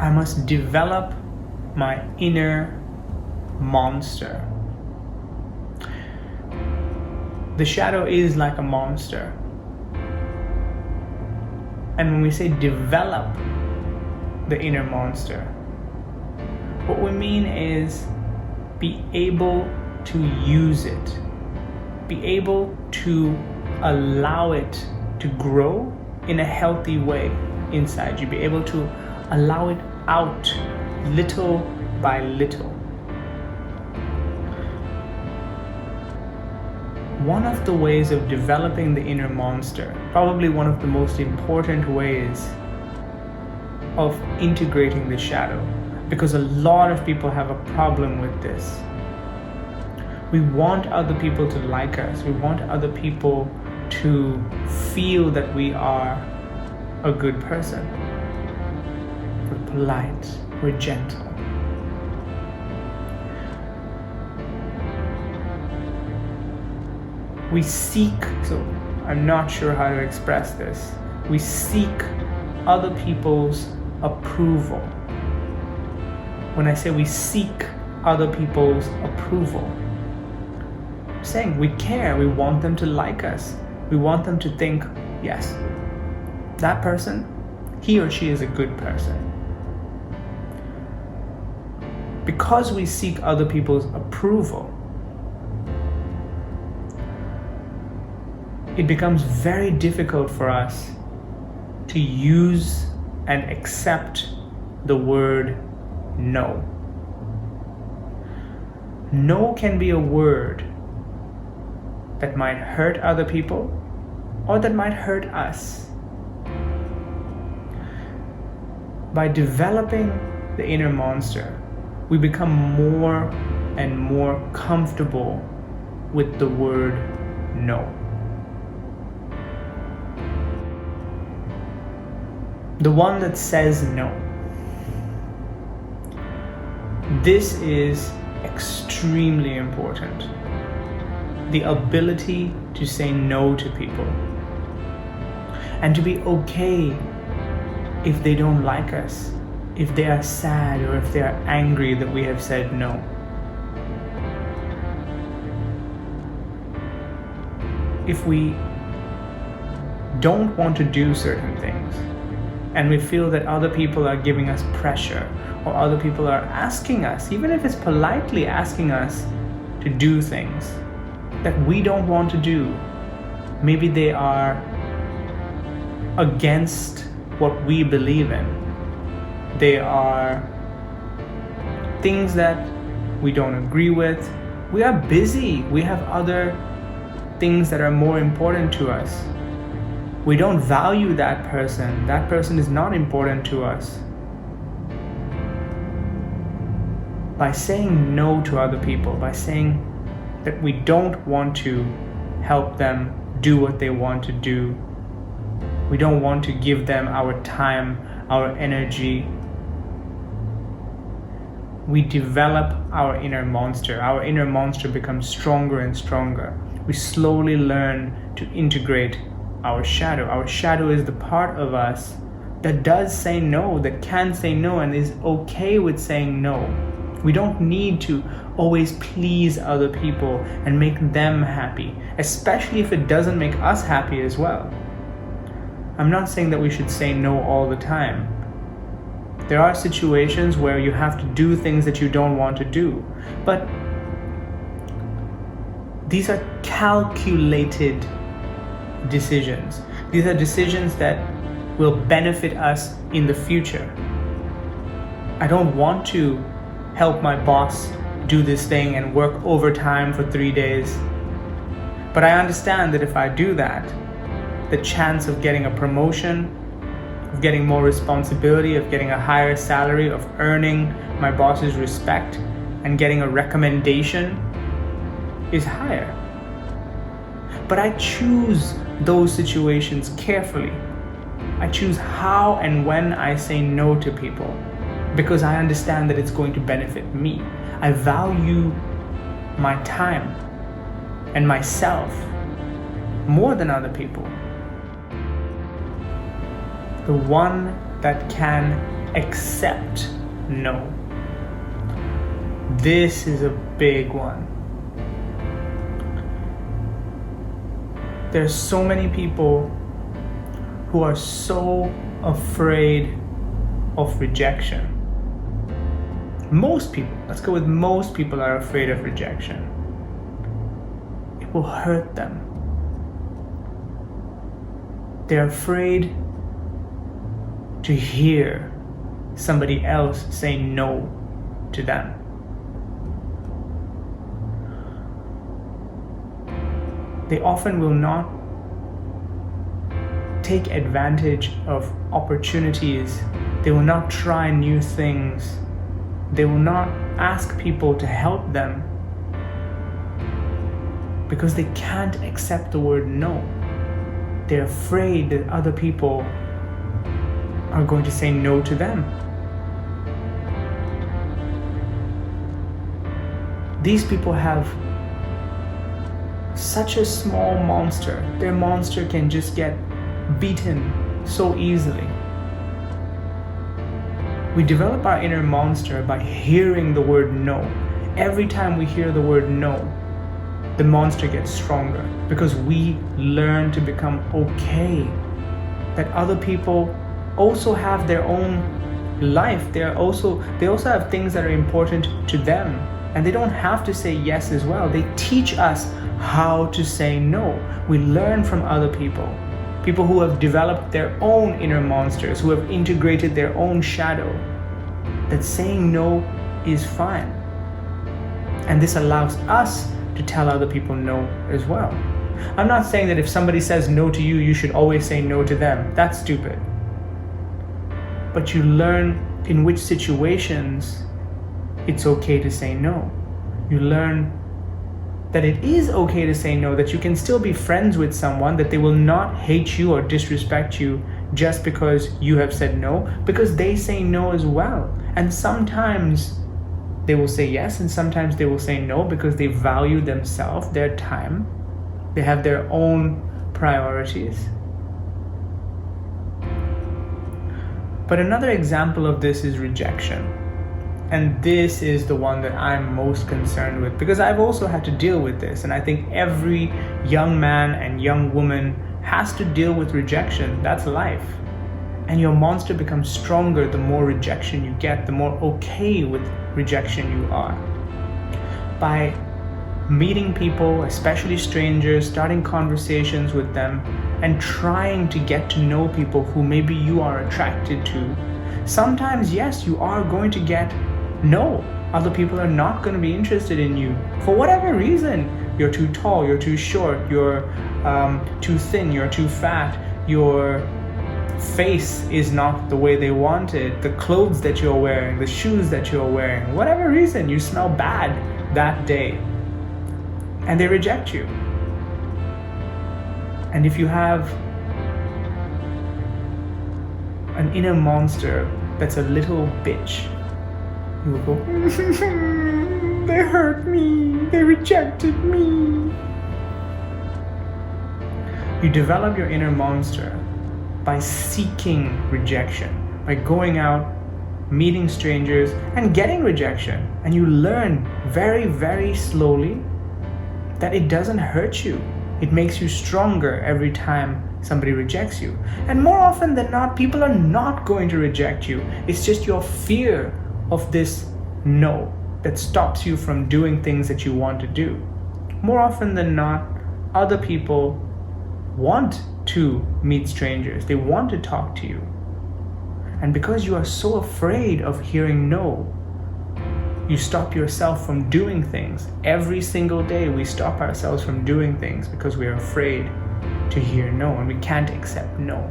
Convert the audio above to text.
I must develop my inner monster. The shadow is like a monster. And when we say develop the inner monster, what we mean is be able to use it, be able to allow it to grow in a healthy way inside you, be able to allow it out little by little. One of the ways of developing the inner monster, probably one of the most important ways of integrating the shadow, because a lot of people have a problem with this. We want other people to like us. We want other people to feel that we are a good person. We're polite, we're gentle. We seek, so I'm not sure how to express this. We seek other people's approval. When I say we seek other people's approval, I'm saying we care, we want them to like us. We want them to think, yes, that person, he or she is a good person. Because we seek other people's approval, it becomes very difficult for us to use and accept the word no. No can be a word that might hurt other people or that might hurt us. By developing the inner monster, we become more and more comfortable with the word no. The one that says no. This is extremely important. The ability to say no to people. And to be okay if they don't like us, if they are sad or if they are angry that we have said no. If we don't want to do certain things, and we feel that other people are giving us pressure, or other people are asking us, even if it's politely asking us to do things that we don't want to do, maybe they are against what we believe in. They are things that we don't agree with. We are busy. We have other things that are more important to us. We don't value that person. That person is not important to us. By saying no to other people, by saying that we don't want to help them do what they want to do, we don't want to give them our time, our energy, we develop our inner monster. Our inner monster becomes stronger and stronger. We slowly learn to integrate our shadow. Our shadow is the part of us that does say no, that can say no and is okay with saying no. We don't need to always please other people and make them happy, especially if it doesn't make us happy as well. I'm not saying that we should say no all the time. There are situations where you have to do things that you don't want to do, but these are calculated decisions. These are decisions that will benefit us in the future. I don't want to help my boss do this thing and work overtime for 3 days. But I understand that if I do that, the chance of getting a promotion, of getting more responsibility, of getting a higher salary, of earning my boss's respect and getting a recommendation is higher. But I choose those situations carefully. I choose how and when I say no to people because I understand that it's going to benefit me. I value my time and myself more than other people. The one that can accept no. This is a big one. There's so many people who are so afraid of rejection. Most people, let's go with most people, are afraid of rejection. It will hurt them. They're afraid to hear somebody else say no to them. They often will not take advantage of opportunities. They will not try new things. They will not ask people to help them because they can't accept the word no. They're afraid that other people are going to say no to them. These people have such a small monster. Their monster can just get beaten so easily. We develop our inner monster by hearing the word no. Every time we hear the word no, the monster gets stronger because we learn to become okay that other people also have their own life. They also have things that are important to them, and they don't have to say yes as well. They teach us how to say no. We learn from other people who have developed their own inner monsters, who have integrated their own shadow, that saying no is fine. And this allows us to tell other people no as well. I'm not saying that if somebody says no to you, you should always say no to them. That's stupid. But you learn in which situations it's okay to say no. You learn that it is okay to say no, that you can still be friends with someone, that they will not hate you or disrespect you just because you have said no, because they say no as well. And sometimes they will say yes, and sometimes they will say no because they value themselves, their time. They have their own priorities. But another example of this is rejection. And this is the one that I'm most concerned with, because I've also had to deal with this. And I think every young man and young woman has to deal with rejection. That's life. And your monster becomes stronger the more rejection you get, the more okay with rejection you are. By meeting people, especially strangers, starting conversations with them, and trying to get to know people who maybe you are attracted to, sometimes, yes, you are going to get no. Other people are not going to be interested in you for whatever reason. You're too tall, you're too short, you're too thin, you're too fat, your face is not the way they want it, the clothes that you're wearing, the shoes that you're wearing, whatever reason, you smell bad that day, and they reject you. And if you have an inner monster that's a little bitch, you will go, they hurt me, they rejected me. You develop your inner monster by seeking rejection, by going out, meeting strangers, and getting rejection. And you learn very, very slowly that it doesn't hurt you. It makes you stronger every time somebody rejects you. And more often than not, people are not going to reject you. It's just your fear of this no that stops you from doing things that you want to do. More often than not, other people want to meet strangers. They want to talk to you. And because you are so afraid of hearing no, you stop yourself from doing things. Every single day we stop ourselves from doing things because we are afraid to hear no, and we can't accept no.